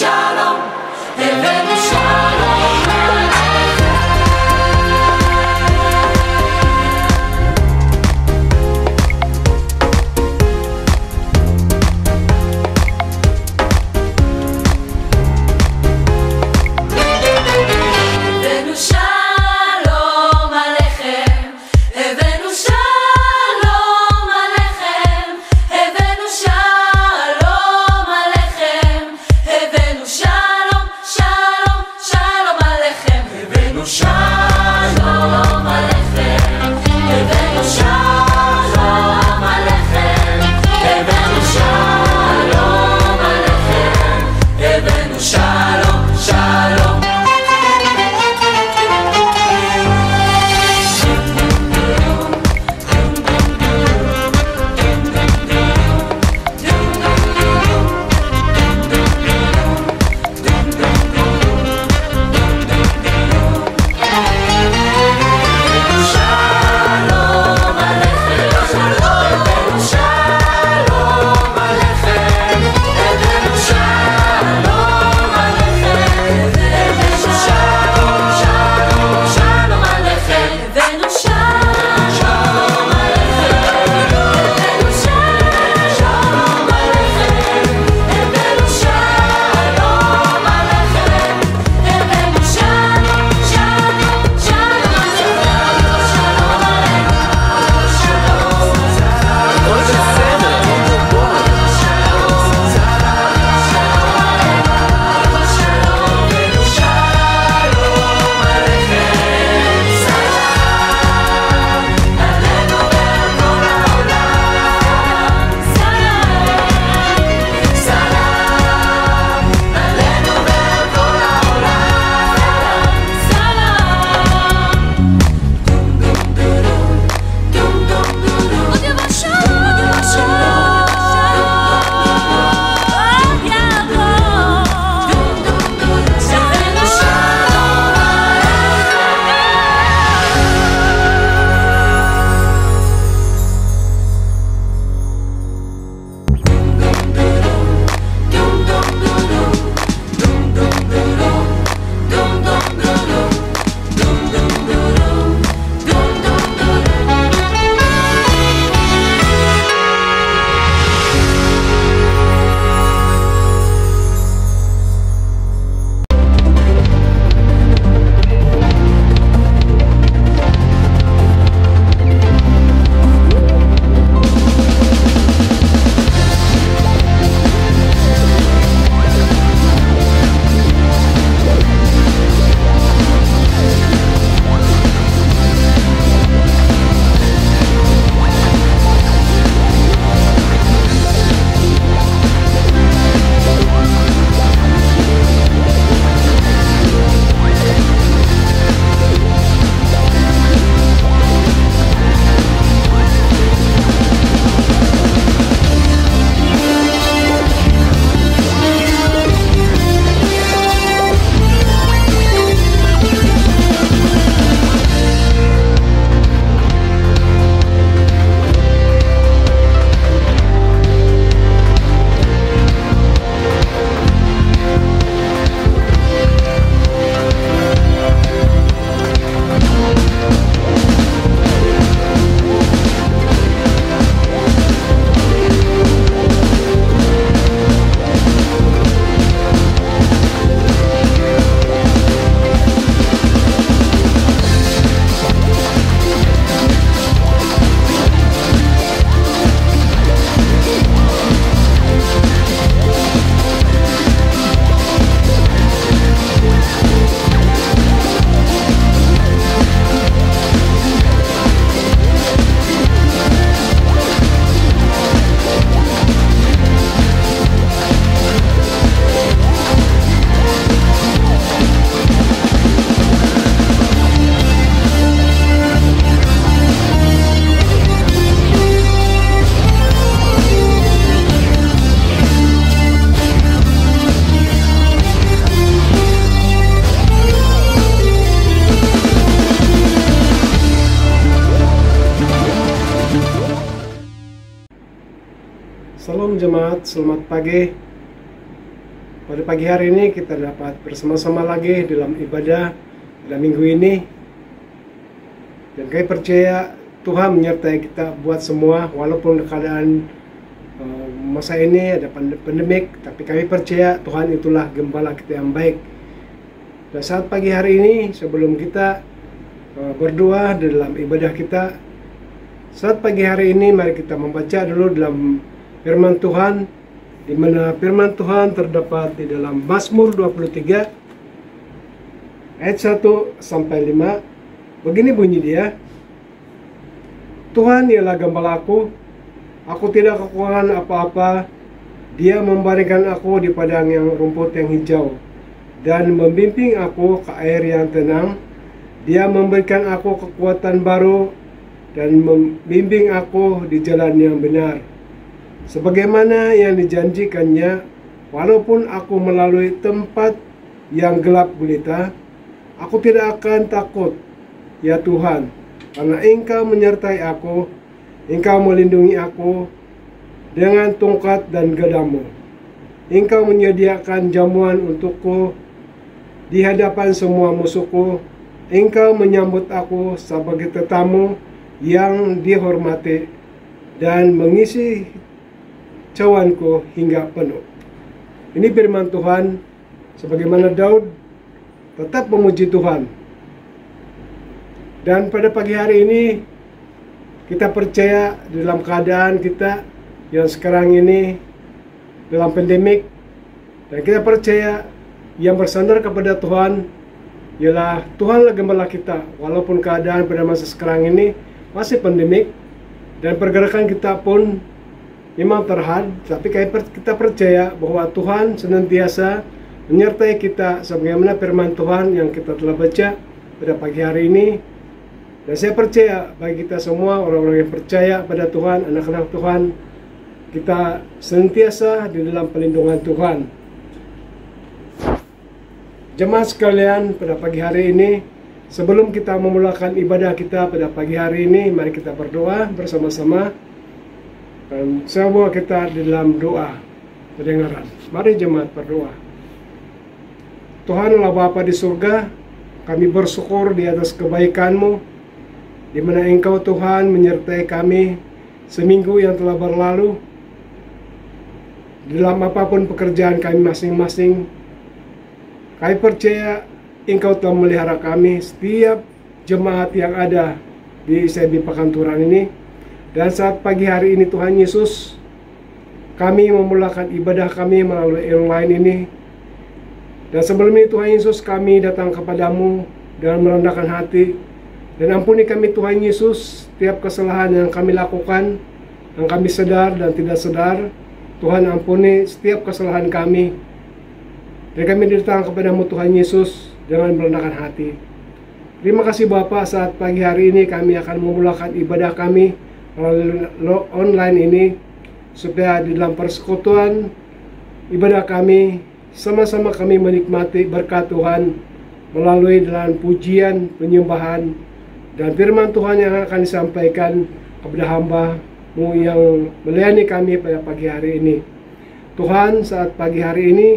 שלום, הבאנו שלום Salam jemaat, selamat pagi. pada pagi hari ini kita dapat bersama-sama lagi dalam ibadah dalam minggu ini. Dan kami percaya Tuhan menyertai kita buat semua, walaupun keadaan masa ini ada pandemik, tapi kami percaya Tuhan itulah gembala kita yang baik. Dan saat pagi hari ini, sebelum kita berdoa dalam ibadah kita, saat pagi hari ini mari kita membaca dulu dalam firman Tuhan, di mana firman Tuhan terdapat di dalam Mazmur 23 ayat 1 sampai 5. Begini bunyi dia: Tuhan ialah gembalaku, aku tidak kekurangan apa-apa. Dia membaringkan aku di padang yang rumput yang hijau, dan membimbing aku ke air yang tenang. Dia memberikan aku kekuatan baru, dan membimbing aku di jalan yang benar, sebagaimana yang dijanjikannya. Walaupun aku melalui tempat yang gelap gulita, aku tidak akan takut, ya Tuhan, karena Engkau menyertai aku. Engkau melindungi aku dengan tongkat dan gadamu. Engkau menyediakan jamuan untukku di hadapan semua musuhku. Engkau menyambut aku sebagai tetamu yang dihormati, dan mengisi cawanku hingga penuh. Ini firman Tuhan, sebagaimana Daud tetap memuji Tuhan. Dan pada pagi hari ini kita percaya dalam keadaan kita yang sekarang ini dalam pandemik, dan kita percaya yang bersandar kepada Tuhan ialah Tuhanlah gembala kita. Walaupun keadaan pada masa sekarang ini masih pandemik dan pergerakan kita pun memang terhad, tapi kita percaya bahwa Tuhan senantiasa menyertai kita, sebagaimana firman Tuhan yang kita telah baca pada pagi hari ini. Dan saya percaya bagi kita semua, orang-orang yang percaya pada Tuhan, anak-anak Tuhan, kita senantiasa di dalam perlindungan Tuhan. Jemaat sekalian, pada pagi hari ini, sebelum kita memulakan ibadah kita pada pagi hari ini, mari kita berdoa bersama-sama. Dan semua kita di dalam doa pendengaran. Mari jemaat berdoa. Tuhan Allah Bapa di surga, kami bersyukur di atas kebaikan-Mu, di mana Engkau Tuhan menyertai kami seminggu yang telah berlalu dalam apapun pekerjaan kami masing-masing. Kami percaya Engkau telah melihara kami, setiap jemaat yang ada di ICB Pakanturan ini. Dan saat pagi hari ini Tuhan Yesus, kami memulakan ibadah kami melalui online ini. Dan sebelum ini Tuhan Yesus, kami datang kepadamu dengan merendahkan hati. Dan ampuni kami Tuhan Yesus, setiap kesalahan yang kami lakukan, yang kami sadar dan tidak sadar. Tuhan ampuni setiap kesalahan kami. Dan kami datang kepadamu Tuhan Yesus dengan merendahkan hati. Terima kasih Bapa, saat pagi hari ini kami akan memulakan ibadah kami melalui online ini, supaya di dalam persekutuan ibadah kami, sama-sama kami menikmati berkat Tuhan melalui dalam pujian, penyembahan, dan firman Tuhan yang akan disampaikan kepada hamba-Mu yang melayani kami pada pagi hari ini. Tuhan, saat pagi hari ini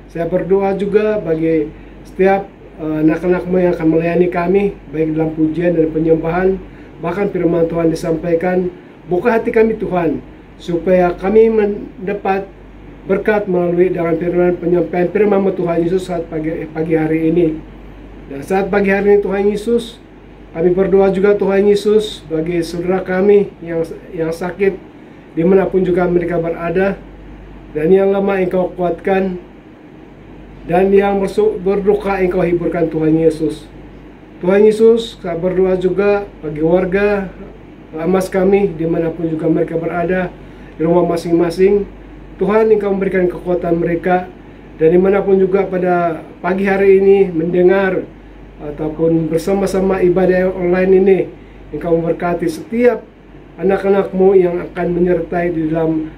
saya berdoa juga bagi setiap anak-anak-Mu yang akan melayani kami, baik dalam pujian dan penyembahan, bahkan firman Tuhan disampaikan. Buka hati kami Tuhan, supaya kami mendapat berkat melalui dengan firman, penyampaian firman-Mu Tuhan Yesus saat pagi hari ini. Dan saat pagi hari ini Tuhan Yesus, kami berdoa juga Tuhan Yesus bagi saudara kami yang sakit dimanapun juga mereka berada, dan yang lemah Engkau kuatkan, dan yang berduka Engkau hiburkan Tuhan Yesus. Tuhan Yesus, saya berdoa juga bagi warga Lamas kami dimanapun juga mereka berada, di rumah masing-masing. Tuhan, Engkau memberikan kekuatan mereka, dan dimanapun juga pada pagi hari ini mendengar ataupun bersama-sama ibadah online ini, Engkau memberkati setiap anak-anak-Mu yang akan menyertai di dalam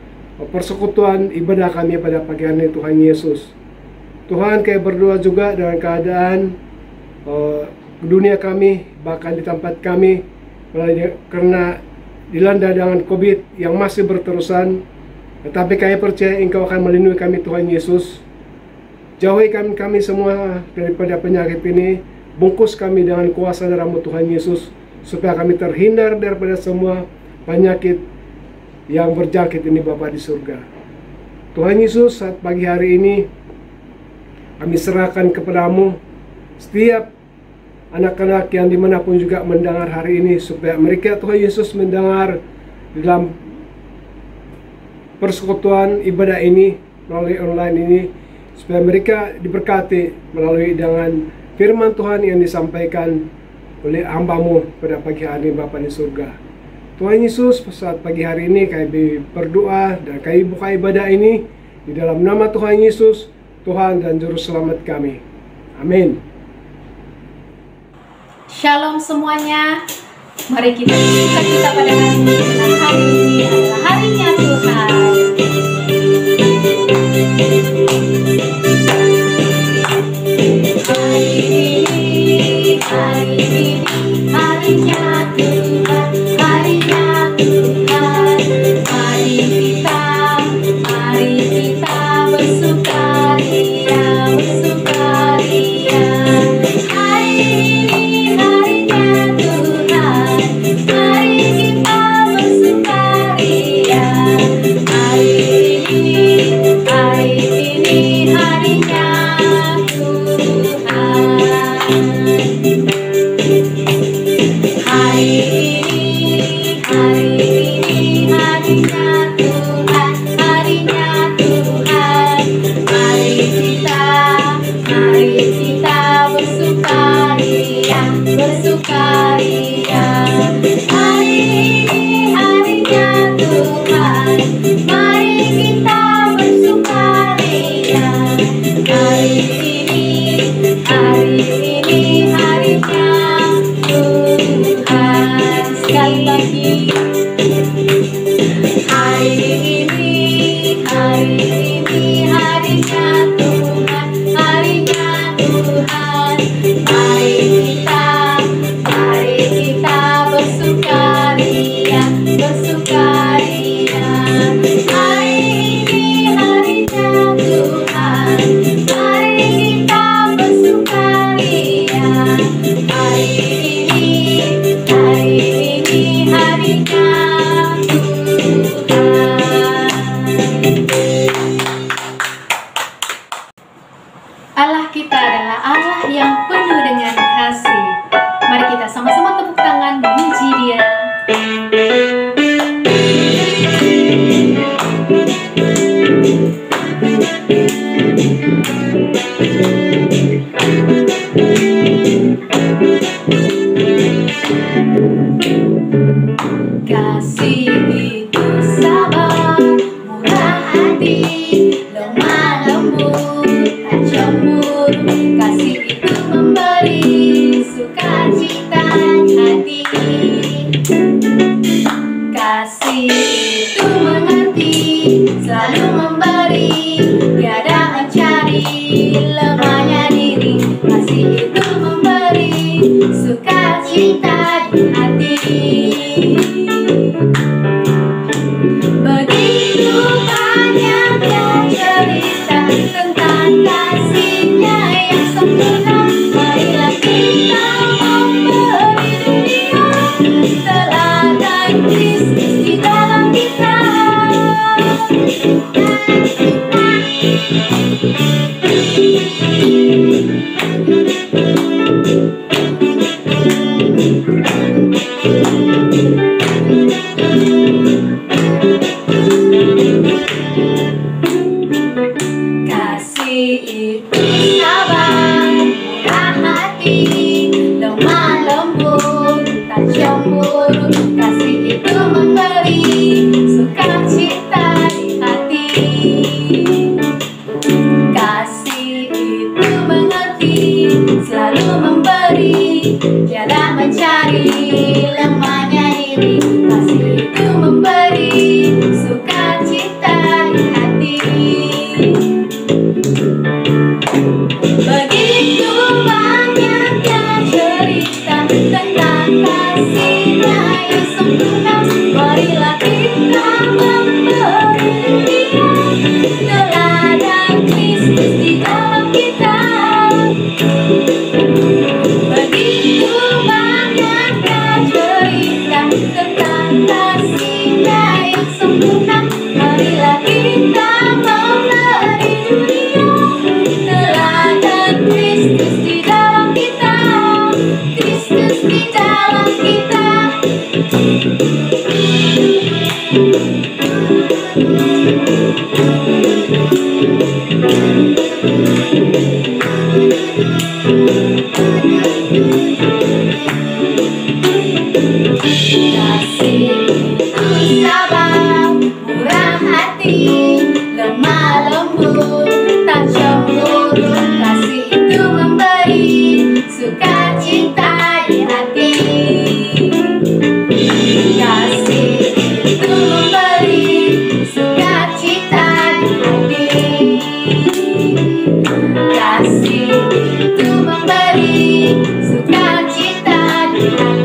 persekutuan ibadah kami pada pagi hari ini Tuhan Yesus. Tuhan, kami berdoa juga dengan keadaan dunia kami, bahkan di tempat kami, karena dilanda dengan COVID yang masih berterusan. Tetapi kami percaya Engkau akan melindungi kami Tuhan Yesus. Jauhi kami semua daripada penyakit ini. Bungkus kami dengan kuasa darah-Mu Tuhan Yesus, supaya kami terhindar daripada semua penyakit yang berjangkit ini Bapa di surga. Tuhan Yesus, saat pagi hari ini kami serahkan kepadamu setiap anak-anak yang dimanapun juga mendengar hari ini, supaya mereka Tuhan Yesus mendengar di dalam persekutuan ibadah ini melalui online ini, supaya mereka diberkati melalui dengan firman Tuhan yang disampaikan oleh hamba-Mu pada pagi hari ini Bapa di surga. Tuhan Yesus, saat pagi hari ini kami berdoa dan kami buka ibadah ini di dalam nama Tuhan Yesus, Tuhan dan Juru Selamat kami. Amin. Shalom semuanya. Mari kita bersuka pada hari ini, karena hari ini adalah harinya Tuhan. Hari ini harinya Tuhan, harinya Tuhan. Mari kita bersukaria, bersukaria. Hari ini harinya Tuhan, mari kita bersukaria. Hari ini harinya Tuhan. Hari ini harinya Tuhan, harinya Tuhan. Mari kita bersukaria, bersukaria. Hari ini harinya Tuhan, mari kita bersukaria. Hari ini harinya Tuhan. Sekali lagi. Hari ini harinya Tuhan, harinya Tuhan. Mari kita bersukaria, bersukaria. Hari ini harinya Tuhan, mari kita bersukaria. Hari ini harinya Allah kita adalah Allah yang penuh dengan kasih. Mari kita sama-sama tepuk tangan memuji Dia. Kasih itu sabar, murah hati, lemah lembut, tak cemburu. Kasih itu memberi sukacita hati. Kasih itu mengerti, selalu memberi, tiada mencari lemahnya diri. Kasih itu memberi sukacita di hati. Begitu banyaknya cerita tentang kasih-Nya yang sempurna. Marilah kita memberi dunia teladan Kristus di dalam kita. Kasih itu sabar, murah hati, lemah lembut, tak cemburu. Kasih itu memberi sukacita di hati. Kasih itu mengerti, selalu memberi, tiada mencari lemahnya diri. Kasih itu memberi sukacita di hati. Begitu banyaknya cerita tentang kasih-Nya yang sempurna. Marilah kita memberi dunia teladan Kristus di dalam kita. Kasih itu memberi sukacita di hati.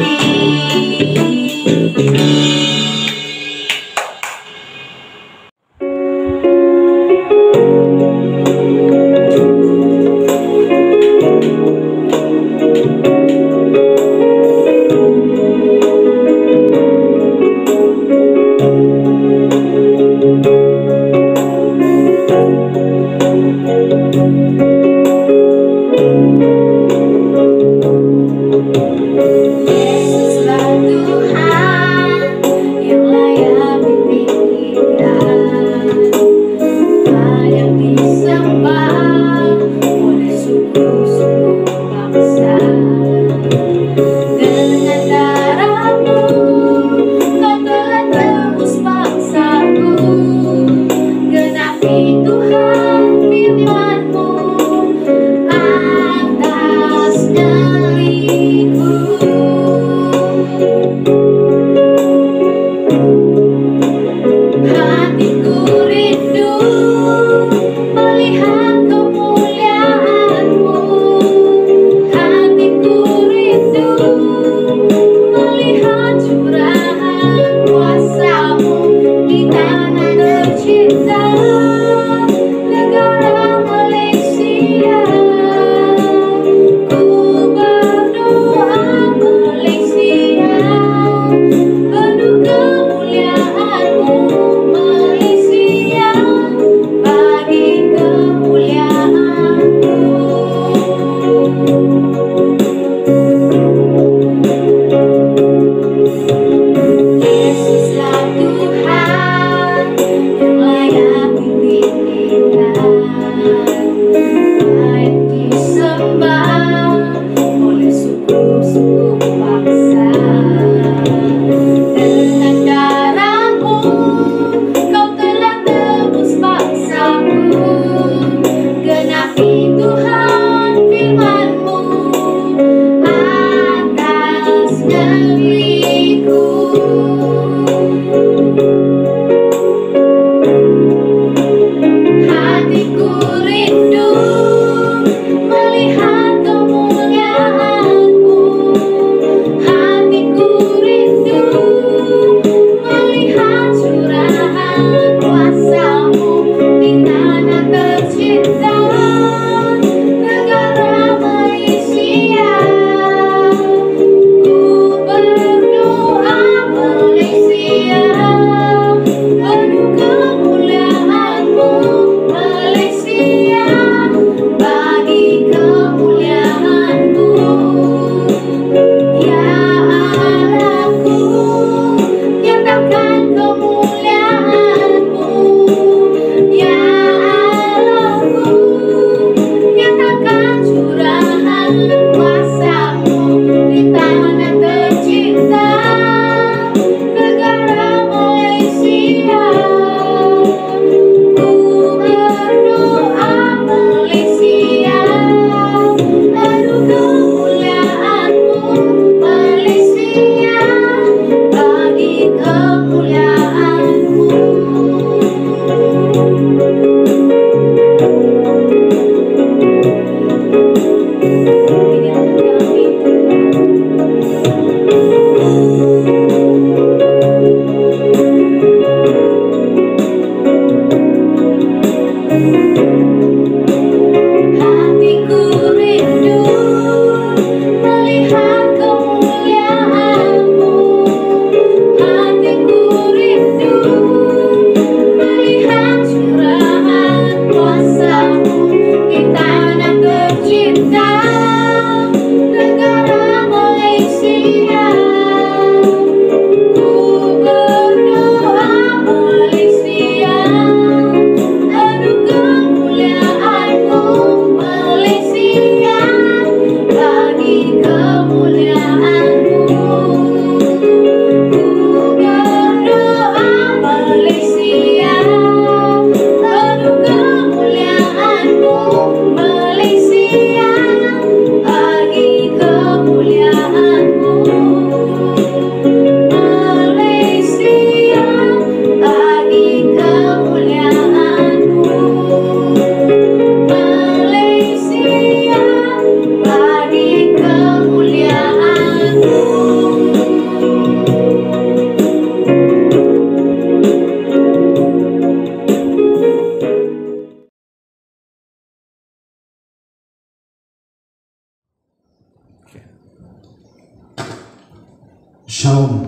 Shalom.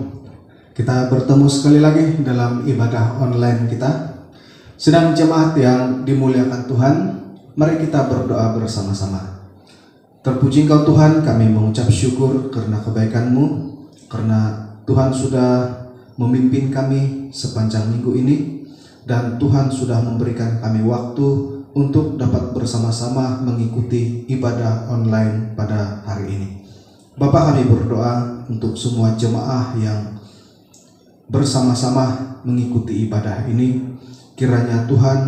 Kita bertemu sekali lagi dalam ibadah online kita. Sedang jemaat yang dimuliakan Tuhan, mari kita berdoa bersama-sama. Terpuji Engkau Tuhan, kami mengucap syukur karena kebaikan-Mu, karena Tuhan sudah memimpin kami sepanjang minggu ini, dan Tuhan sudah memberikan kami waktu untuk dapat bersama-sama mengikuti ibadah online pada hari ini. Bapa, kami berdoa untuk semua jemaah yang bersama-sama mengikuti ibadah ini. Kiranya Tuhan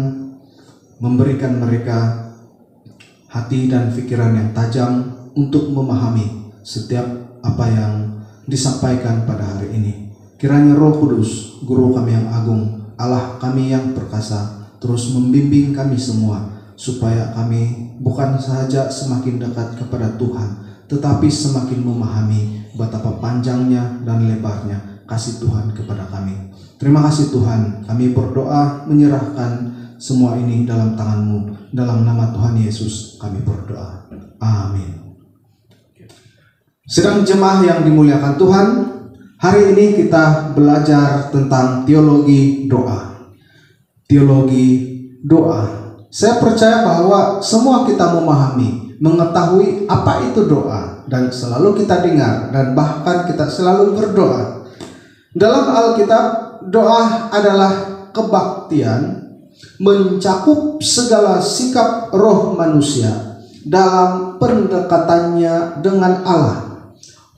memberikan mereka hati dan pikiran yang tajam untuk memahami setiap apa yang disampaikan pada hari ini. Kiranya Roh Kudus, Guru kami yang agung, Allah kami yang perkasa, terus membimbing kami semua, supaya kami bukan saja semakin dekat kepada Tuhan, tetapi semakin memahami betapa panjangnya dan lebarnya kasih Tuhan kepada kami. Terima kasih Tuhan, kami berdoa menyerahkan semua ini dalam tangan-Mu. Dalam nama Tuhan Yesus kami berdoa. Amin. Sedang jemaah yang dimuliakan Tuhan, hari ini kita belajar tentang teologi doa. Teologi doa. Saya percaya bahwa semua kita memahami, mengetahui apa itu doa, dan selalu kita dengar, dan bahkan kita selalu berdoa. Dalam Alkitab, doa adalah kebaktian, mencakup segala sikap roh manusia dalam pendekatannya dengan Allah.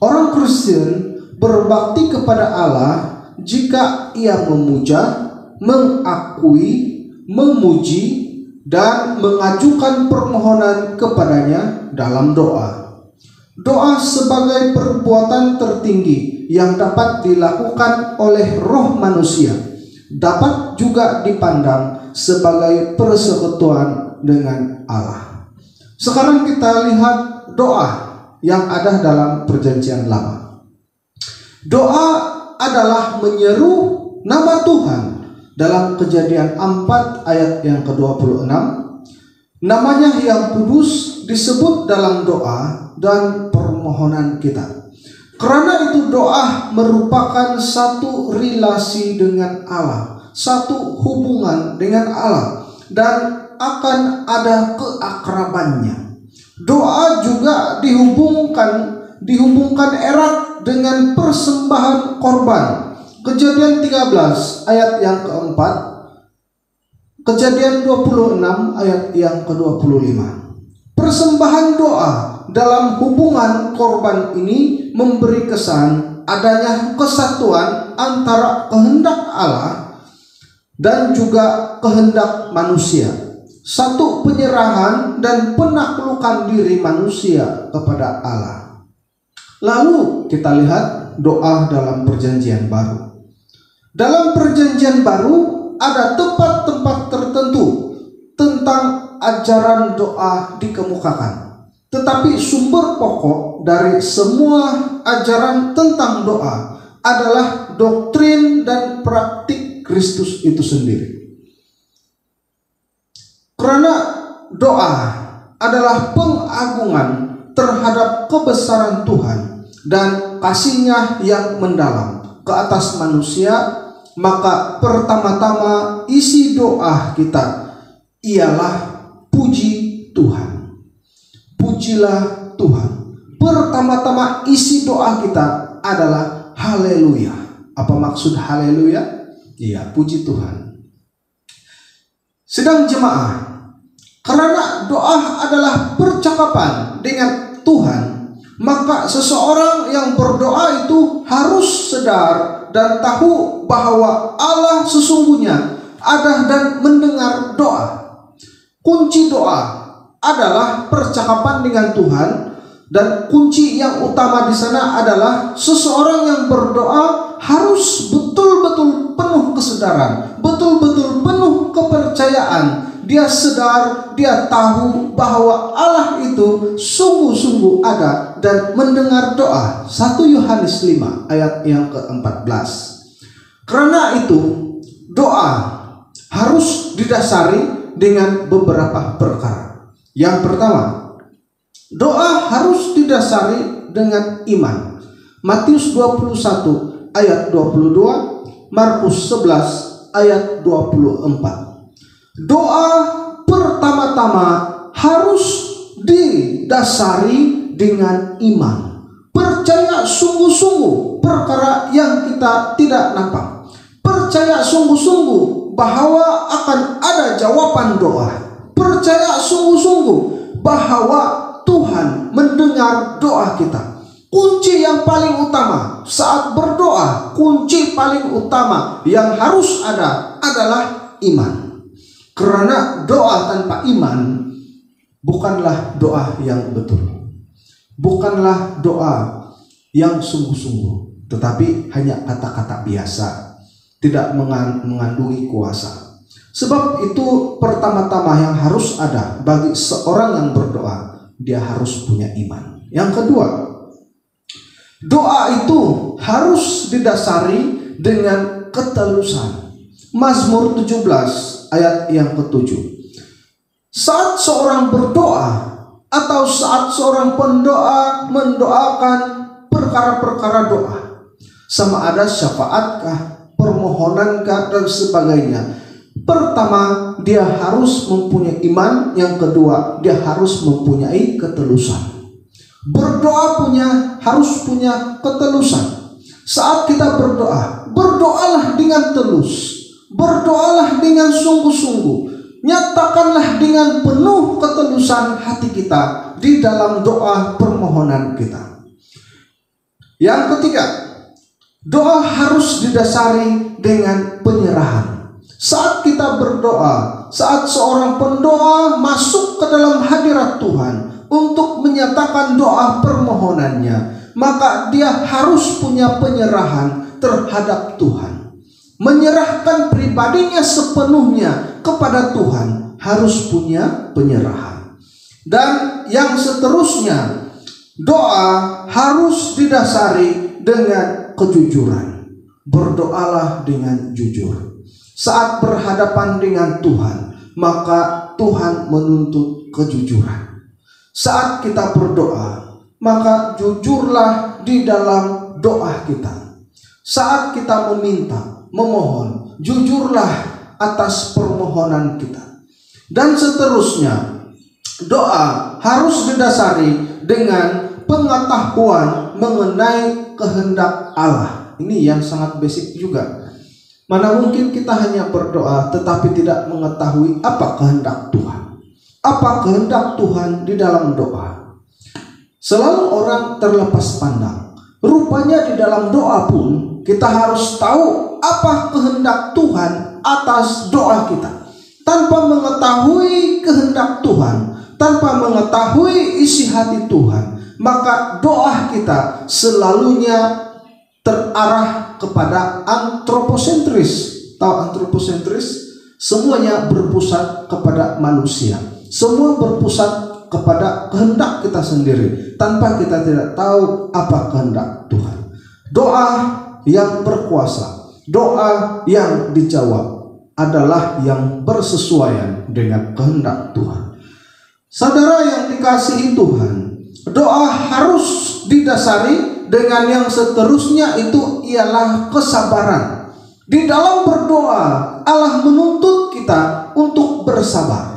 Orang Kristen berbakti kepada Allah jika ia memuja, mengakui, memuji, dan mengajukan permohonan kepadanya dalam doa. Doa sebagai perbuatan tertinggi yang dapat dilakukan oleh roh manusia, dapat juga dipandang sebagai persekutuan dengan Allah. Sekarang kita lihat doa yang ada dalam Perjanjian Lama. Doa adalah menyeru nama Tuhan. Dalam Kejadian 4 ayat yang ke-26, namanya yang kudus disebut dalam doa dan permohonan kita. Karena itu doa merupakan satu relasi dengan Allah, satu hubungan dengan Allah, dan akan ada keakrabannya. Doa juga dihubungkan erat dengan persembahan korban. Kejadian 13 ayat yang keempat, Kejadian 26 ayat yang ke-25. Persembahan doa dalam hubungan korban ini memberi kesan adanya kesatuan antara kehendak Allah dan juga kehendak manusia. Satu penyerahan dan penaklukan diri manusia kepada Allah. Lalu kita lihat doa dalam Perjanjian Baru. Dalam Perjanjian Baru ada tempat-tempat tertentu tentang ajaran doa dikemukakan. Tetapi sumber pokok dari semua ajaran tentang doa adalah doktrin dan praktik Kristus itu sendiri. Karena doa adalah pengagungan terhadap kebesaran Tuhan dan kasih-Nya yang mendalam ke atas manusia, maka pertama-tama isi doa kita ialah puji Tuhan. Pujilah Tuhan. Pertama-tama isi doa kita adalah haleluya. Apa maksud haleluya? Iya, puji Tuhan. Sedang jemaah, karena doa adalah percakapan dengan Tuhan, maka seseorang yang berdoa itu harus sadar dan tahu bahwa Allah sesungguhnya ada dan mendengar doa. Kunci doa adalah percakapan dengan Tuhan, dan kunci yang utama di sana adalah seseorang yang berdoa harus betul-betul penuh kesadaran, betul-betul penuh kepercayaan. Dia sadar, dia tahu bahwa Allah itu sungguh-sungguh ada dan mendengar doa. 1 Yohanes 5 ayat yang ke-14. Karena itu doa harus didasari dengan beberapa perkara. Yang pertama, doa harus didasari dengan iman. Matius 21 ayat 22, Markus 11 ayat 24. Doa pertama-tama harus didasari dengan iman. Percaya sungguh-sungguh perkara yang kita tidak nampak. Percaya sungguh-sungguh bahwa akan ada jawaban doa. Percaya sungguh-sungguh bahwa Tuhan mendengar doa kita. Kunci yang paling utama saat berdoa, kunci paling utama yang harus ada adalah iman. Karena doa tanpa iman bukanlah doa yang betul. Bukanlah doa yang sungguh-sungguh, tetapi hanya kata-kata biasa, tidak mengandungi kuasa. Sebab itu pertama-tama yang harus ada bagi seorang yang berdoa, dia harus punya iman. Yang kedua, doa itu harus didasari dengan ketulusan. Mazmur 17 ayat yang ke-7. Saat seorang berdoa atau saat seorang pendoa mendoakan perkara-perkara doa, sama ada syafaatkah, permohonankah, dan sebagainya, pertama dia harus mempunyai iman, yang kedua dia harus mempunyai ketulusan. Berdoa harus punya ketulusan. Saat kita berdoa, berdoalah dengan telus, berdoalah dengan sungguh-sungguh. Nyatakanlah dengan penuh ketulusan hati kita di dalam doa permohonan kita. Yang ketiga, doa harus didasari dengan penyerahan. Saat kita berdoa, saat seorang pendoa masuk ke dalam hadirat Tuhan untuk menyatakan doa permohonannya, maka dia harus punya penyerahan terhadap Tuhan. Menyerahkan pribadinya sepenuhnya kepada Tuhan, harus punya penyerahan. Dan yang seterusnya, doa harus didasari dengan kejujuran. Berdoalah dengan jujur. Saat berhadapan dengan Tuhan, maka Tuhan menuntut kejujuran. Saat kita berdoa, maka jujurlah di dalam doa kita. Saat kita meminta, memohon, jujurlah atas permohonan kita. Dan seterusnya, doa harus didasari dengan pengetahuan mengenai kehendak Allah. Ini yang sangat basic juga. Mana mungkin kita hanya berdoa tetapi tidak mengetahui apa kehendak Tuhan. Apa kehendak Tuhan di dalam doa. Selalu orang terlepas pandang. Rupanya di dalam doa pun kita harus tahu apa kehendak Tuhan atas doa kita. Tanpa mengetahui kehendak Tuhan, tanpa mengetahui isi hati Tuhan, maka doa kita selalunya terarah kepada antroposentris. Tahu antroposentris? Semuanya berpusat kepada manusia. Semua berpusat kepada kehendak kita sendiri, tanpa kita tidak tahu apa kehendak Tuhan. Doa yang berkuasa, doa yang dijawab adalah yang bersesuaian dengan kehendak Tuhan. Saudara yang dikasihi Tuhan, doa harus didasari dengan yang seterusnya, itu ialah kesabaran. Di dalam berdoa, Allah menuntut kita untuk bersabar.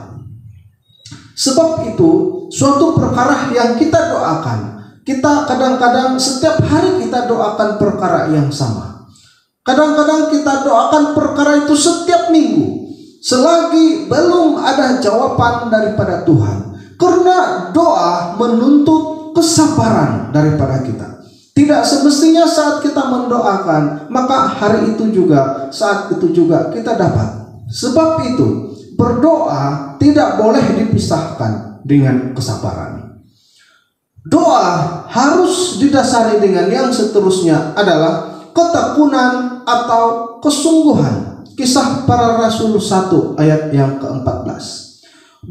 Sebab itu, suatu perkara yang kita doakan, kita kadang-kadang setiap hari kita doakan perkara yang sama. Kadang-kadang kita doakan perkara itu setiap minggu, selagi belum ada jawaban daripada Tuhan. Karena doa menuntut kesabaran daripada kita. Tidak semestinya saat kita mendoakan, maka hari itu juga, saat itu juga kita dapat. Sebab itu, berdoa tidak boleh dipisahkan dengan kesabaran. Doa harus didasari dengan yang seterusnya adalah ketekunan atau kesungguhan. Kisah Para Rasul 1 ayat yang ke-14.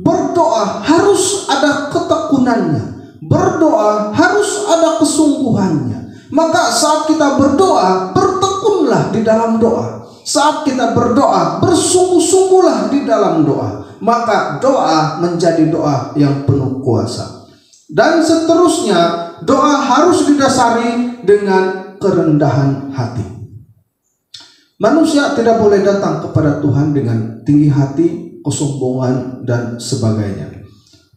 Berdoa harus ada ketekunannya. Berdoa harus ada kesungguhannya. Maka saat kita berdoa, bertekunlah di dalam doa. Saat kita berdoa, bersungguh-sungguhlah di dalam doa. Maka doa menjadi doa yang penuh kuasa. Dan seterusnya, doa harus didasari dengan kerendahan hati. Manusia tidak boleh datang kepada Tuhan dengan tinggi hati, kesombongan, dan sebagainya.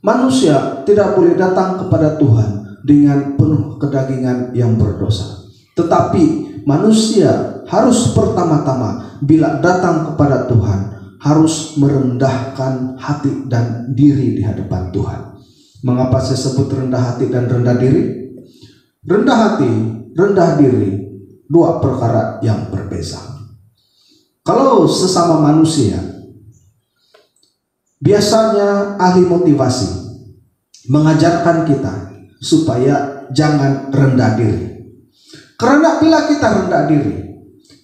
Manusia tidak boleh datang kepada Tuhan dengan penuh kedagingan yang berdosa. Tetapi manusia harus pertama-tama bila datang kepada Tuhan harus merendahkan hati dan diri di hadapan Tuhan. Mengapa saya sebut rendah hati dan rendah diri? Rendah hati, rendah diri, dua perkara yang berbeda. Kalau sesama manusia, biasanya ahli motivasi mengajarkan kita supaya jangan rendah diri. Karena bila kita rendah diri,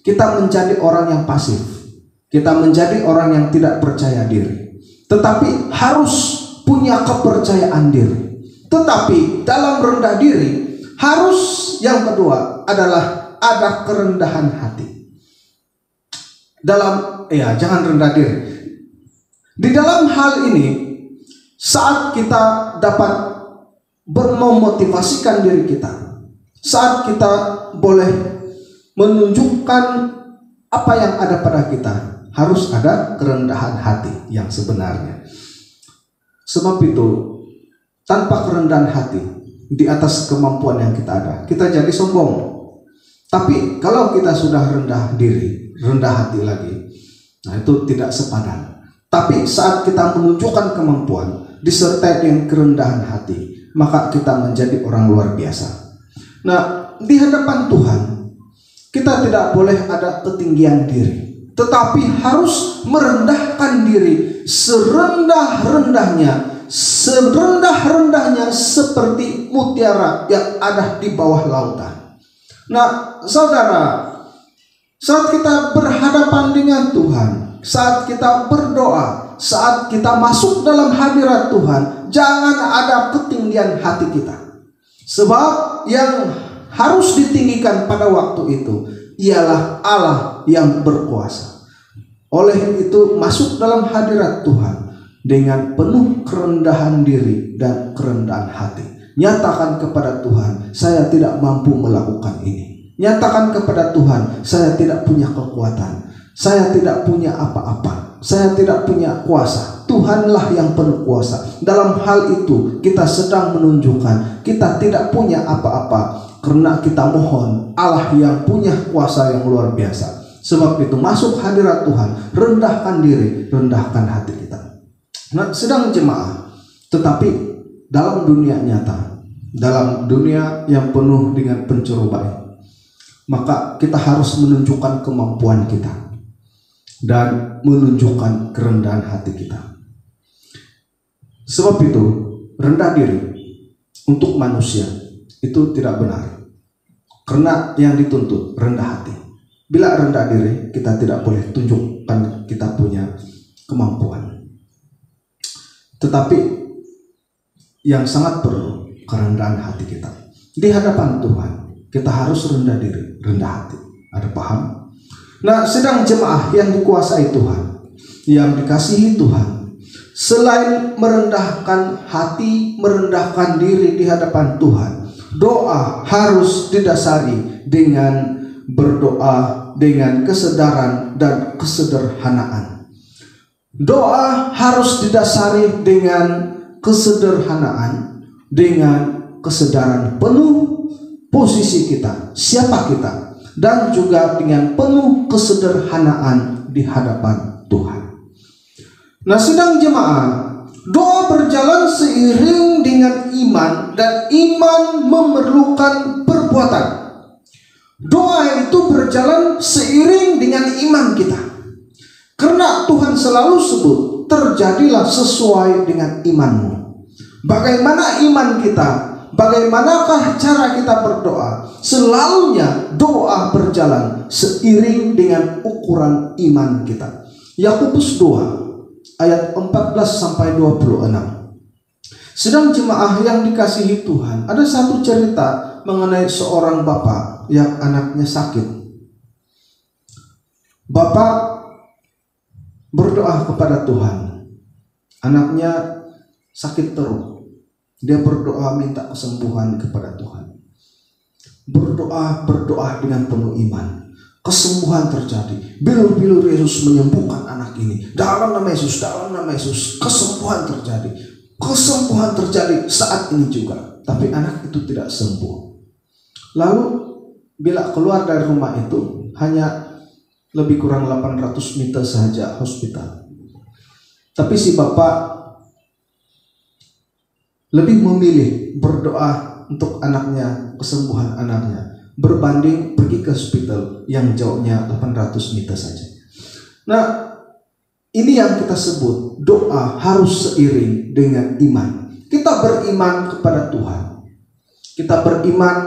kita menjadi orang yang pasif. Kita menjadi orang yang tidak percaya diri. Tetapi harus punya kepercayaan diri. Tetapi dalam rendah diri, harus yang kedua adalah ada kerendahan hati. Jangan rendah diri. Di dalam hal ini, saat kita dapat memotivasikan diri kita, saat kita boleh menunjukkan apa yang ada pada kita, harus ada kerendahan hati yang sebenarnya. Sebab itu, tanpa kerendahan hati di atas kemampuan yang kita ada, kita jadi sombong. Tapi kalau kita sudah rendah diri, rendah hati lagi, nah itu tidak sepadan. Tapi saat kita menunjukkan kemampuan disertai dengan kerendahan hati, maka kita menjadi orang luar biasa. Nah, di hadapan Tuhan kita tidak boleh ada ketinggian diri, tetapi harus merendahkan diri serendah-rendahnya, serendah-rendahnya seperti mutiara yang ada di bawah lautan. Nah, saudara, saat kita berhadapan dengan Tuhan, saat kita berdoa, saat kita masuk dalam hadirat Tuhan, jangan ada ketinggian hati kita. Sebab yang harus ditinggikan pada waktu itu ialah Allah yang berkuasa. Oleh itu, masuk dalam hadirat Tuhan dengan penuh kerendahan diri dan kerendahan hati. Nyatakan kepada Tuhan, saya tidak mampu melakukan ini. Nyatakan kepada Tuhan, saya tidak punya kekuatan, saya tidak punya apa-apa, saya tidak punya kuasa. Tuhanlah yang penuh kuasa. Dalam hal itu kita sedang menunjukkan kita tidak punya apa-apa, karena kita mohon Allah yang punya kuasa yang luar biasa. Sebab itu masuk hadirat Tuhan, rendahkan diri, rendahkan hati kita. Nah, sedang jemaah, tetapi dalam dunia nyata, dalam dunia yang penuh dengan pencobaan, maka kita harus menunjukkan kemampuan kita dan menunjukkan kerendahan hati kita. Sebab itu, rendah diri untuk manusia itu tidak benar, karena yang dituntut rendah hati. Bila rendah diri, kita tidak boleh tunjukkan kita punya kemampuan. Tetapi yang sangat perlu kerendahan hati kita. Di hadapan Tuhan, kita harus rendah diri, rendah hati. Ada paham? Nah, sedang jemaah yang dikuasai Tuhan, yang dikasihi Tuhan, selain merendahkan hati, merendahkan diri di hadapan Tuhan, doa harus didasari dengan berdoa dengan kesadaran dan kesederhanaan. Doa harus didasari dengan kesederhanaan, dengan kesadaran penuh posisi kita, siapa kita, dan juga dengan penuh kesederhanaan di hadapan Tuhan. Nah, sedang jemaah, doa berjalan seiring dengan iman, dan iman memerlukan perbuatan. Doa itu berjalan seiring dengan iman kita, karena Tuhan selalu sebut, terjadilah sesuai dengan imanmu. Bagaimana iman kita? Bagaimanakah cara kita berdoa? Selalunya doa berjalan seiring dengan ukuran iman kita. Yakobus 2 ayat 14-26. Sedang jemaah yang dikasihi Tuhan, ada satu cerita mengenai seorang bapak yang anaknya sakit. Bapak berdoa kepada Tuhan, anaknya sakit terus. Dia berdoa minta kesembuhan kepada Tuhan. berdoa dengan penuh iman. Kesembuhan terjadi. Bilur-bilur Yesus menyembuhkan anak ini. Dalam nama Yesus, dalam nama Yesus, kesembuhan terjadi. Kesembuhan terjadi saat ini juga. Tapi anak itu tidak sembuh. Lalu bila keluar dari rumah itu, hanya lebih kurang 800 meter saja hospital. Tapi si bapak lebih memilih berdoa untuk anaknya, kesembuhan anaknya, berbanding pergi ke hospital yang jauhnya 800 meter saja. Nah, ini yang kita sebut doa harus seiring dengan iman. Kita beriman kepada Tuhan. Kita beriman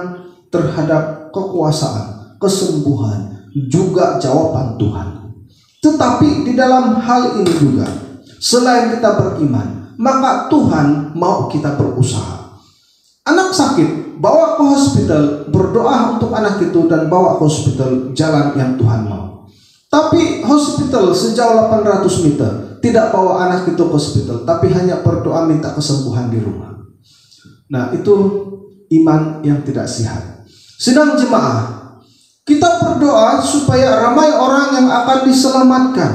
terhadap kekuasaan, kesembuhan, juga jawaban Tuhan. Tetapi di dalam hal ini juga, selain kita beriman, maka Tuhan mau kita berusaha. Anak sakit, bawa ke hospital, berdoa untuk anak itu dan bawa ke hospital, jalan yang Tuhan mau. Tapi hospital sejauh 800 meter, tidak bawa anak itu ke hospital, tapi hanya berdoa minta kesembuhan di rumah. Nah, itu iman yang tidak sehat. Sedang jemaah, kita berdoa supaya ramai orang yang akan diselamatkan,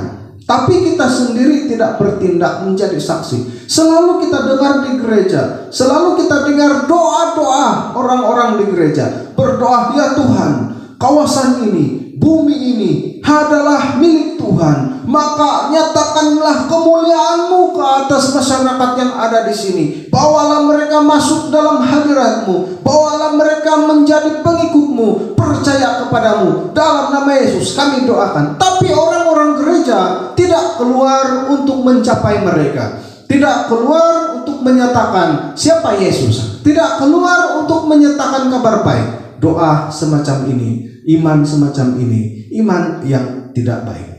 tapi kita sendiri tidak bertindak menjadi saksi. Selalu kita dengar di gereja, selalu kita dengar doa-doa orang-orang di gereja. Berdoa, ya Tuhan, kawasan ini, bumi ini adalah milik Tuhan. Maka nyatakanlah kemuliaan-Mu ke atas masyarakat yang ada di sini. Bawalah mereka masuk dalam hadirat-Mu. Bawalah mereka menjadi pengikut-Mu, percaya kepadamu. Dalam nama Yesus kami doakan. Tapi orang-orang gereja tidak keluar untuk mencapai mereka. Tidak keluar untuk menyatakan siapa Yesus. Tidak keluar untuk menyatakan kabar baik. Doa semacam ini, iman semacam ini, iman yang tidak baik,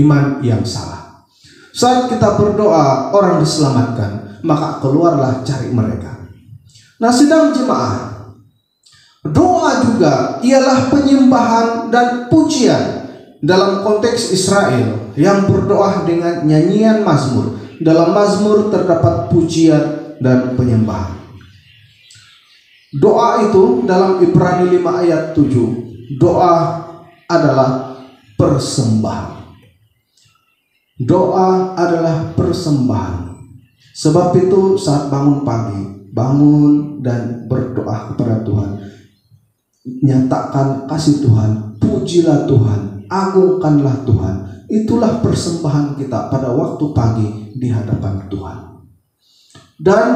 iman yang salah. Saat kita berdoa orang diselamatkan, maka keluarlah cari mereka. Nah, sedang jemaah, doa juga ialah penyembahan dan pujian. Dalam konteks Israel yang berdoa dengan nyanyian mazmur, dalam mazmur terdapat pujian dan penyembahan. Doa itu dalam Ibrani 5 ayat 7, doa adalah persembahan. Doa adalah persembahan. Sebab itu saat bangun pagi, bangun dan berdoa kepada Tuhan. Nyatakan kasih Tuhan, pujilah Tuhan, agungkanlah Tuhan. Itulah persembahan kita pada waktu pagi di hadapan Tuhan. Dan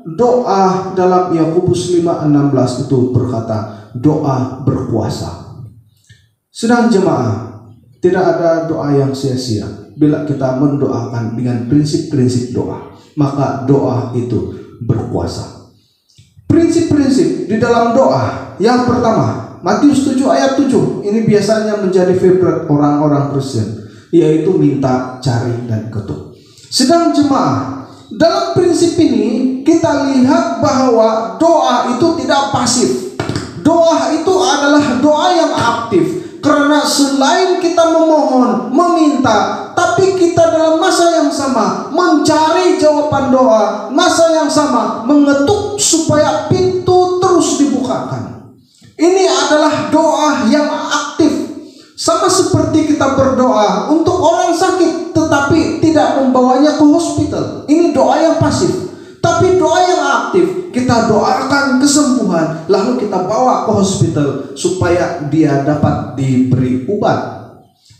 doa dalam Yakobus 5:16 itu berkata, doa berkuasa. Sedang jemaah, tidak ada doa yang sia-sia. Bila kita mendoakan dengan prinsip-prinsip doa, maka doa itu berkuasa. Prinsip-prinsip di dalam doa, yang pertama, Matius 7 ayat 7. Ini biasanya menjadi favorite orang-orang Kristen, yaitu minta, cari, dan ketuk. Sedang jemaah, dalam prinsip ini kita lihat bahwa doa itu tidak pasif. Doa itu adalah doa yang aktif. Karena selain kita memohon, meminta, tapi kita dalam masa yang sama mencari jawaban doa, masa yang sama mengetuk supaya pintu terus dibukakan. Ini adalah doa yang aktif. Sama seperti kita berdoa untuk orang sakit tetapi tidak membawanya ke hospital. Ini doa yang pasif. Tapi doa yang aktif, kita doakan kesembuhan, lalu kita bawa ke hospital supaya dia dapat diberi obat.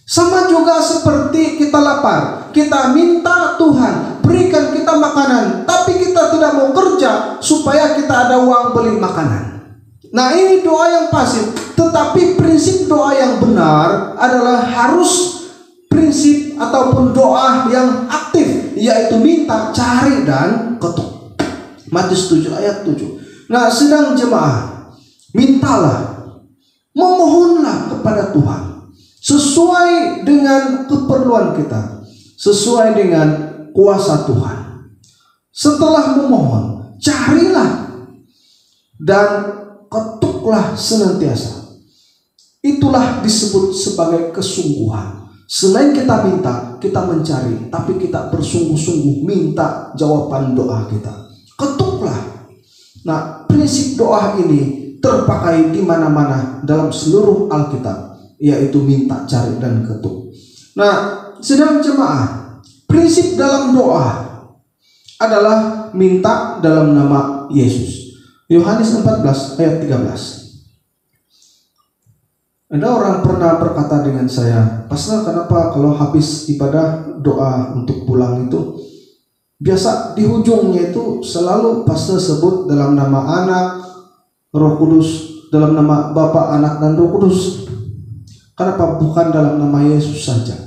Sama juga seperti kita lapar, kita minta Tuhan berikan kita makanan, tapi kita tidak mau kerja supaya kita ada uang beli makanan. Nah, ini doa yang pasif. Tetapi prinsip doa yang benar adalah harus prinsip ataupun doa yang aktif, yaitu minta, cari, dan ketuk. Matius 7 ayat 7. Nah, sedang jemaah, mintalah, memohonlah kepada Tuhan sesuai dengan keperluan kita, sesuai dengan kuasa Tuhan. Setelah memohon, carilah dan ketuklah senantiasa. Itulah disebut sebagai kesungguhan. Selain kita minta, kita mencari, tapi kita bersungguh-sungguh minta jawaban doa kita. Ketuklah. Nah, prinsip doa ini terpakai di mana-mana dalam seluruh Alkitab, yaitu minta, cari, dan ketuk. Nah, sedang jemaah, prinsip dalam doa adalah minta dalam nama Yesus. Yohanes 14 ayat 13. Ada orang pernah berkata dengan saya, "Pastor, kenapa kalau habis ibadah doa untuk pulang itu biasa di ujungnya itu selalu pastor sebut dalam nama Anak, Roh Kudus, dalam nama Bapa, Anak, dan Roh Kudus? Kenapa bukan dalam nama Yesus saja?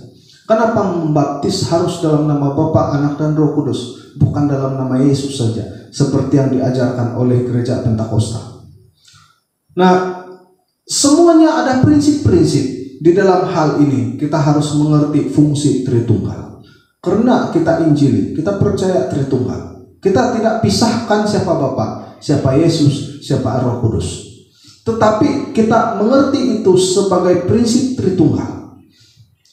Kenapa membaptis harus dalam nama Bapa, Anak, dan Roh Kudus, bukan dalam nama Yesus saja, seperti yang diajarkan oleh gereja Pentakosta?" Nah, semuanya ada prinsip-prinsip di dalam hal ini. Kita harus mengerti fungsi Tritunggal. Karena kita Injili, kita percaya Tritunggal. Kita tidak pisahkan siapa Bapa, siapa Yesus, siapa Roh Kudus. Tetapi kita mengerti itu sebagai prinsip Tritunggal.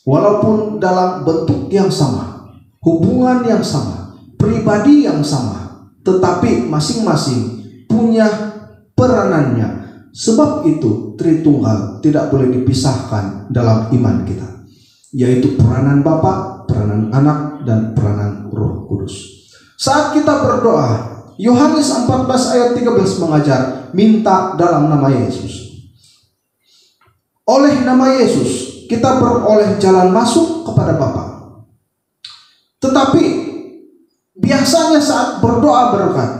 Walaupun dalam bentuk yang sama, hubungan yang sama, pribadi yang sama, tetapi masing-masing punya peranannya. Sebab itu Tritunggal tidak boleh dipisahkan dalam iman kita, yaitu peranan Bapa, peranan Anak, dan peranan Roh Kudus. Saat kita berdoa, Yohanes 14 ayat 13 mengajar minta dalam nama Yesus. Oleh nama Yesus kita beroleh jalan masuk kepada Bapa. Tetapi biasanya saat berdoa berkat,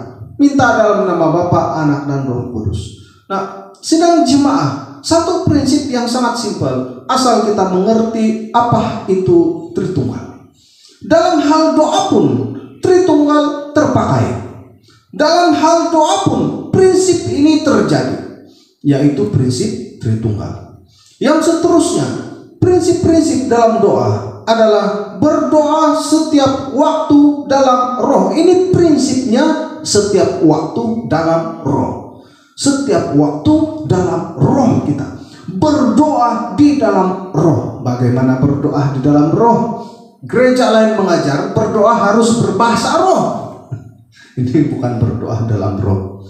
minta dalam nama Bapa, Anak, dan Roh Kudus. Nah, sidang jemaah, satu prinsip yang sangat simpel, asal kita mengerti apa itu Tritunggal. Dalam hal doa pun Tritunggal terpakai. Dalam hal doa pun prinsip ini terjadi, yaitu prinsip Tritunggal. Yang seterusnya, prinsip-prinsip dalam doa adalah berdoa setiap waktu dalam roh. Ini prinsipnya, setiap waktu dalam roh. Setiap waktu dalam roh kita berdoa di dalam roh. Bagaimana berdoa di dalam roh? Gereja lain mengajar berdoa harus berbahasa roh. Ini bukan berdoa dalam roh.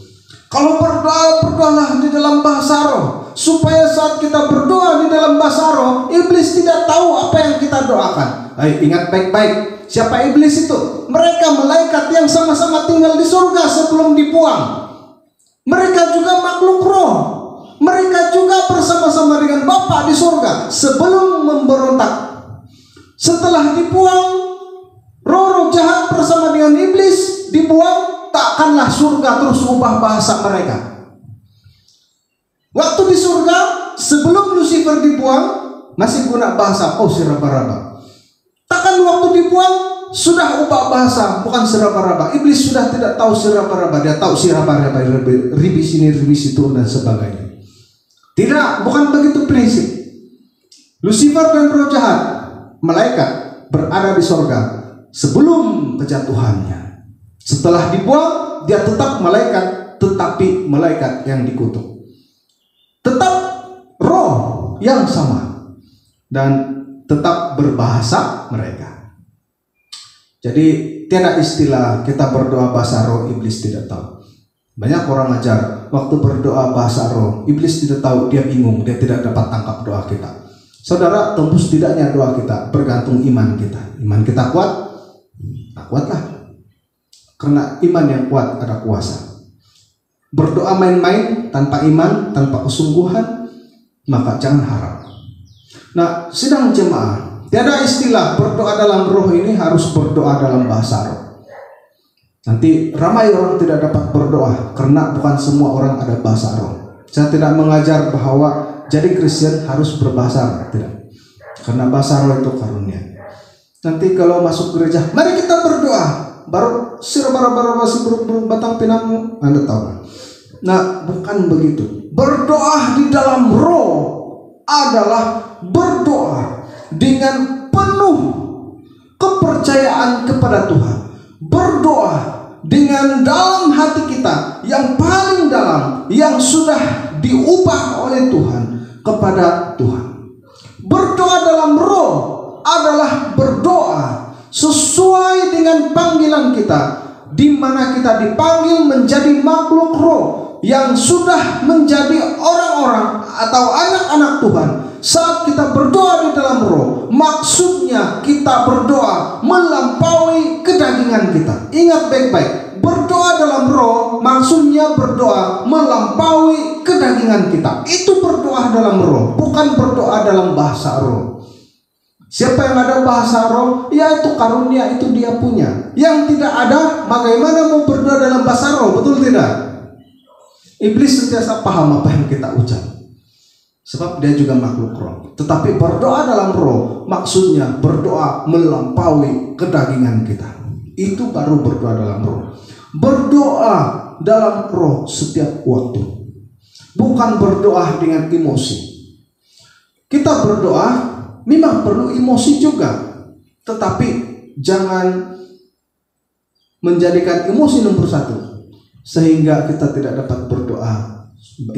Kalau berdoa, berdoalah di dalam bahasa roh, supaya saat kita berdoa di dalam bahasa roh, iblis tidak tahu apa yang kita doakan. Ayo ingat baik-baik, siapa iblis itu? Mereka malaikat yang sama-sama tinggal di surga sebelum dibuang. Mereka juga makhluk roh. Mereka juga bersama-sama dengan Bapa di surga sebelum memberontak. Setelah dibuang, roh-roh jahat bersama dengan iblis dibuang, takkanlah surga terus ubah bahasa mereka. Waktu di surga, sebelum Lucifer dibuang, masih guna bahasa siraba-raba. Takkan waktu dibuang sudah ubah bahasa, bukan siraba-raba. Iblis sudah tidak tahu siraba-raba, dia tahu siraba-raba, ribis ini, ribis itu, dan sebagainya. Tidak, bukan begitu prinsip. Lucifer dan roh jahat, malaikat, berada di sorga sebelum kejatuhannya. Setelah dibuang, dia tetap malaikat, tetapi malaikat yang dikutuk. Tetap roh yang sama, dan tetap berbahasa mereka. Jadi tiada istilah kita berdoa bahasa roh iblis tidak tahu. Banyak orang ajar waktu berdoa bahasa roh iblis tidak tahu, dia bingung, dia tidak dapat tangkap doa kita. Saudara, tembus tidaknya doa kita bergantung iman kita. Iman kita kuat, tak kuatlah. Karena iman yang kuat ada kuasa. Berdoa main-main tanpa iman, tanpa kesungguhan, maka jangan harap. Nah, sidang jemaah, tiada istilah berdoa dalam roh ini harus berdoa dalam bahasa roh. Nanti ramai orang tidak dapat berdoa karena bukan semua orang ada bahasa roh. Saya tidak mengajar bahwa jadi Kristen harus berbahasa roh, tidak. Karena bahasa roh itu karunia. Nanti kalau masuk gereja, mari kita berdoa. Baru sirabara-bara masih batang pinang, Anda tahu. Nah, bukan begitu. Berdoa di dalam roh adalah berdoa dengan penuh kepercayaan kepada Tuhan. Berdoa dengan dalam hati kita yang paling dalam, yang sudah diubah oleh Tuhan kepada Tuhan. Berdoa dalam roh adalah berdoa sesuai dengan panggilan kita, di mana kita dipanggil menjadi makhluk roh, yang sudah menjadi orang-orang atau anak-anak Tuhan, saat kita berdoa di dalam roh, maksudnya kita berdoa melampaui kedagingan kita. Ingat baik-baik, berdoa dalam roh maksudnya berdoa melampaui kedagingan kita. Itu berdoa dalam roh, bukan berdoa dalam bahasa roh. Siapa yang ada bahasa roh, ya itu karunia, itu dia punya. Yang tidak ada, bagaimana mau berdoa dalam bahasa roh? Betul tidak? Iblis sentiasa paham apa yang kita ucap, sebab dia juga makhluk roh. Tetapi berdoa dalam roh maksudnya berdoa melampaui kedagingan kita. Itu baru berdoa dalam roh. Berdoa dalam roh setiap waktu, bukan berdoa dengan emosi. Kita berdoa memang perlu emosi juga, tetapi jangan menjadikan emosi nomor satu, sehingga kita tidak dapat berdoa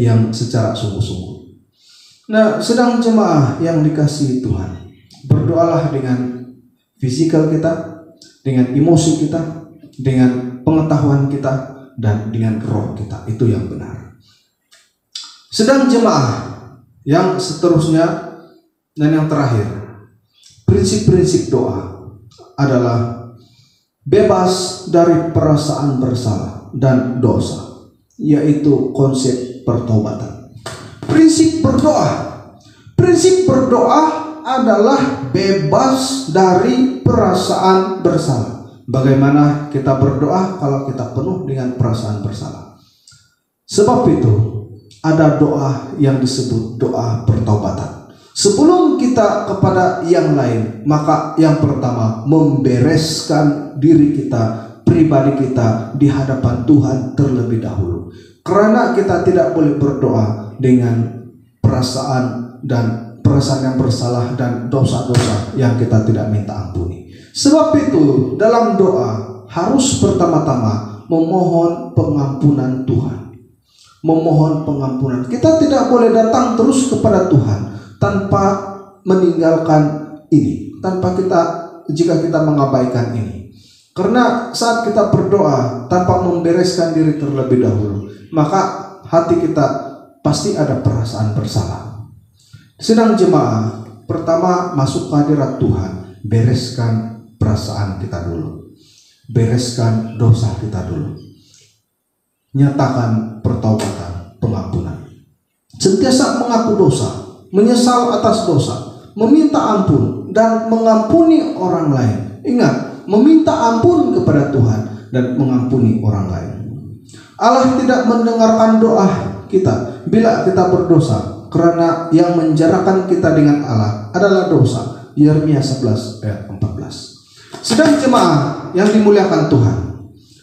yang secara sungguh-sungguh. Nah, sedang jemaah yang dikasihi Tuhan, berdoalah dengan fisikal kita, dengan emosi kita, dengan pengetahuan kita, dan dengan roh kita. Itu yang benar. Sedang jemaah yang seterusnya dan yang terakhir, prinsip-prinsip doa adalah bebas dari perasaan bersalah dan dosa, yaitu konsep pertobatan. Prinsip berdoa adalah bebas dari perasaan bersalah. Bagaimana kita berdoa kalau kita penuh dengan perasaan bersalah? Sebab itu ada doa yang disebut doa pertobatan. Sebelum kita kepada yang lain, maka yang pertama membereskan diri kita, pribadi kita di hadapan Tuhan terlebih dahulu. Karena kita tidak boleh berdoa dengan perasaan yang bersalah dan dosa-dosa yang kita tidak minta ampuni. Sebab itu dalam doa harus pertama-tama memohon pengampunan Tuhan. Memohon pengampunan. Kita tidak boleh datang terus kepada Tuhan tanpa meninggalkan ini, jika kita mengabaikan ini. Karena saat kita berdoa tanpa membereskan diri terlebih dahulu, maka hati kita pasti ada perasaan bersalah. Sedang jemaah, pertama masuk ke hadirat Tuhan, bereskan perasaan kita dulu, bereskan dosa kita dulu, nyatakan pertobatan, pengampunan. Sentiasa mengaku dosa, menyesal atas dosa, meminta ampun dan mengampuni orang lain. Ingat, meminta ampun kepada Tuhan dan mengampuni orang lain. Allah tidak mendengarkan doa kita bila kita berdosa, karena yang menjarakan kita dengan Allah adalah dosa. Yeremia 11 ayat 14. Sedang jemaah yang dimuliakan Tuhan,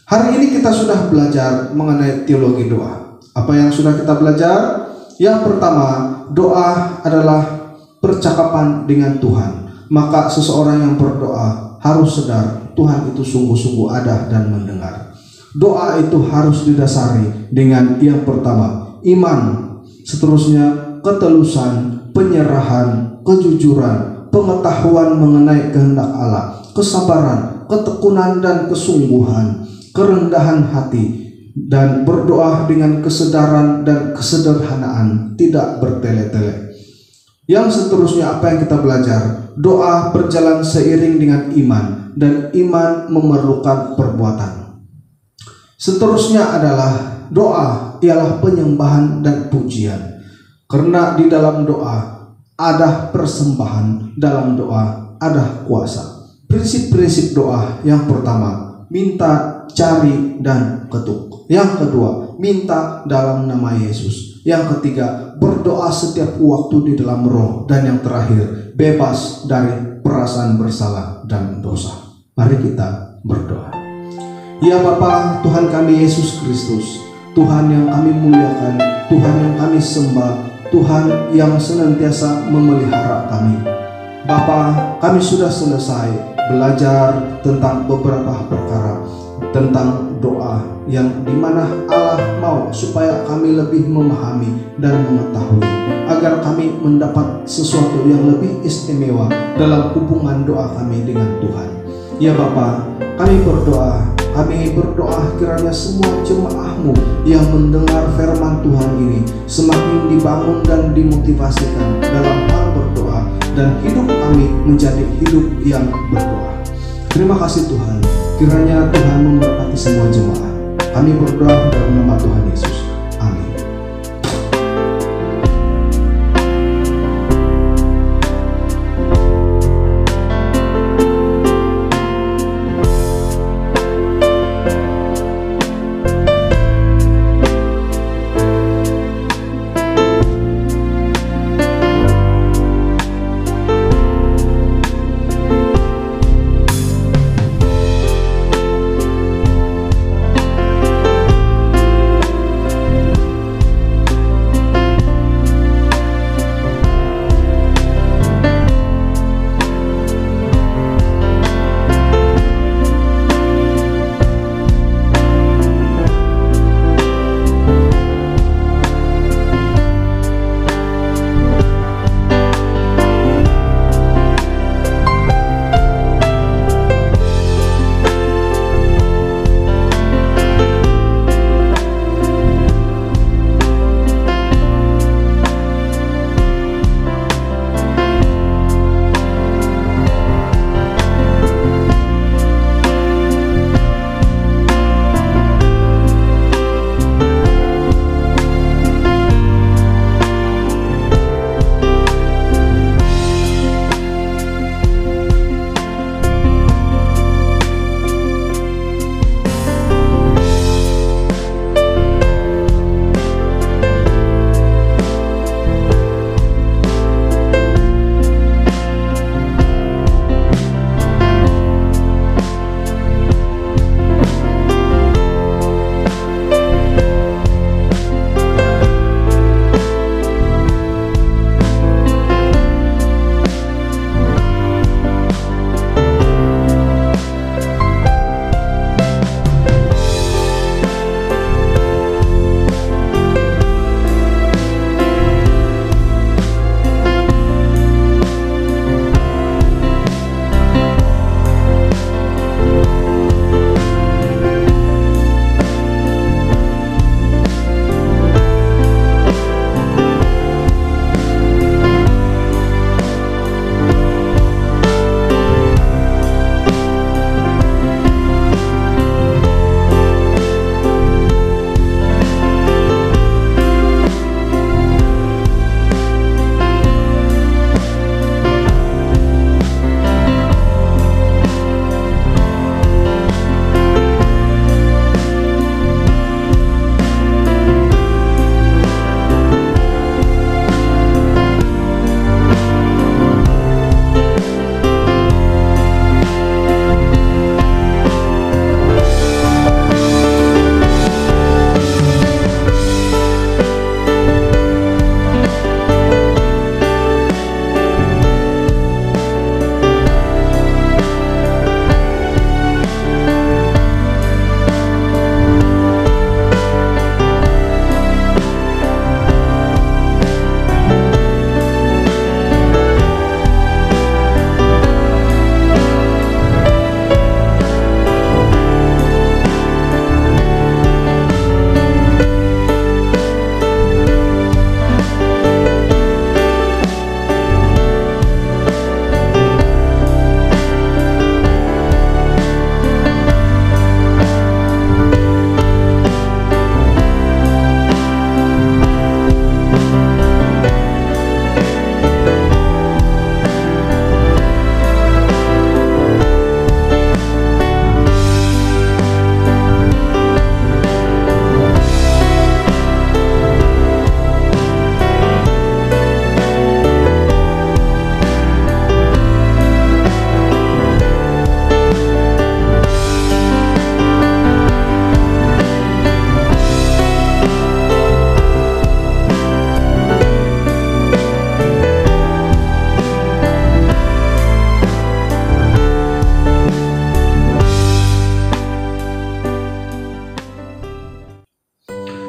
hari ini kita sudah belajar mengenai teologi doa. Apa yang sudah kita belajar? Yang pertama, doa adalah percakapan dengan Tuhan. Maka seseorang yang berdoa harus sadar Tuhan itu sungguh-sungguh ada dan mendengar. Doa itu harus didasari dengan yang pertama, iman. Seterusnya, ketelusan, penyerahan, kejujuran, pengetahuan mengenai kehendak Allah, kesabaran, ketekunan dan kesungguhan, kerendahan hati, dan berdoa dengan kesedaran dan kesederhanaan, tidak bertele-tele. Yang seterusnya apa yang kita belajar? Doa berjalan seiring dengan iman, dan iman memerlukan perbuatan. Seterusnya adalah doa ialah penyembahan dan pujian. Karena di dalam doa ada persembahan, dalam doa ada kuasa. Prinsip-prinsip doa yang pertama, minta, cari, dan ketuk. Yang kedua, minta dalam nama Yesus. Yang ketiga, berdoa setiap waktu di dalam roh. Dan yang terakhir, bebas dari perasaan bersalah dan dosa. Mari kita berdoa. Ya Bapa, Tuhan kami Yesus Kristus, Tuhan yang kami muliakan, Tuhan yang kami sembah, Tuhan yang senantiasa memelihara kami. Bapa, kami sudah selesai belajar tentang beberapa perkara, tentang doa yang dimana Allah mau supaya kami lebih memahami dan mengetahui, agar kami mendapat sesuatu yang lebih istimewa dalam hubungan doa kami dengan Tuhan. Ya Bapa, kami berdoa kami berdoa kiranya semua jemaah-Mu yang mendengar firman Tuhan ini semakin dibangun dan dimotivasikan dalam hal berdoa, dan hidup kami menjadi hidup yang berdoa. Terima kasih Tuhan, kiranya Tuhan memberkati semua jemaah. Kami berdoa dalam nama Tuhan Yesus. Amin.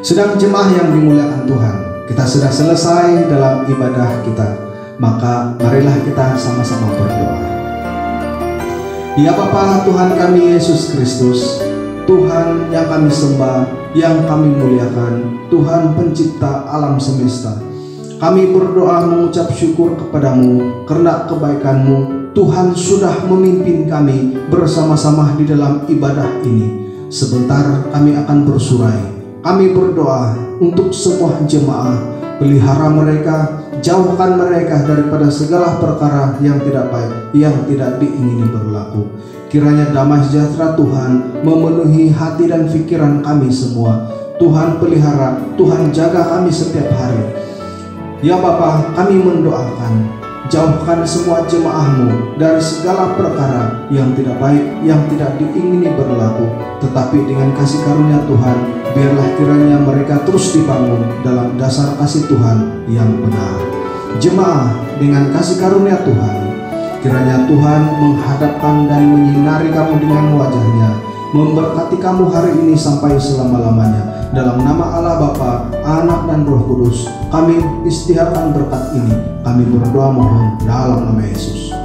Sedang jemaah yang dimuliakan Tuhan, kita sudah selesai dalam ibadah kita, maka marilah kita sama-sama berdoa. Ya Bapa Tuhan kami Yesus Kristus, Tuhan yang kami sembah, yang kami muliakan, Tuhan pencipta alam semesta. Kami berdoa mengucap syukur kepadamu karena kebaikan-Mu. Tuhan sudah memimpin kami bersama-sama di dalam ibadah ini. Sebentar kami akan bersurai. Kami berdoa untuk semua jemaah, pelihara mereka, jauhkan mereka daripada segala perkara yang tidak baik, yang tidak diingini berlaku. Kiranya damai sejahtera Tuhan memenuhi hati dan pikiran kami semua. Tuhan pelihara, Tuhan jaga kami setiap hari. Ya Bapa, kami mendoakan, jauhkan semua jemaah-Mu dari segala perkara yang tidak baik, yang tidak diingini berlaku. Tetapi dengan kasih karunia Tuhan, biarlah kiranya mereka terus dibangun dalam dasar kasih Tuhan yang benar. Jemaah, dengan kasih karunia Tuhan, kiranya Tuhan menghadapkan dan menyinari kamu dengan wajah-Nya, memberkati kamu hari ini sampai selama-lamanya. Dalam nama Allah Bapa, Anak dan Roh Kudus, kami istiharkan berkat ini. Kami berdoa mohon dalam nama Yesus.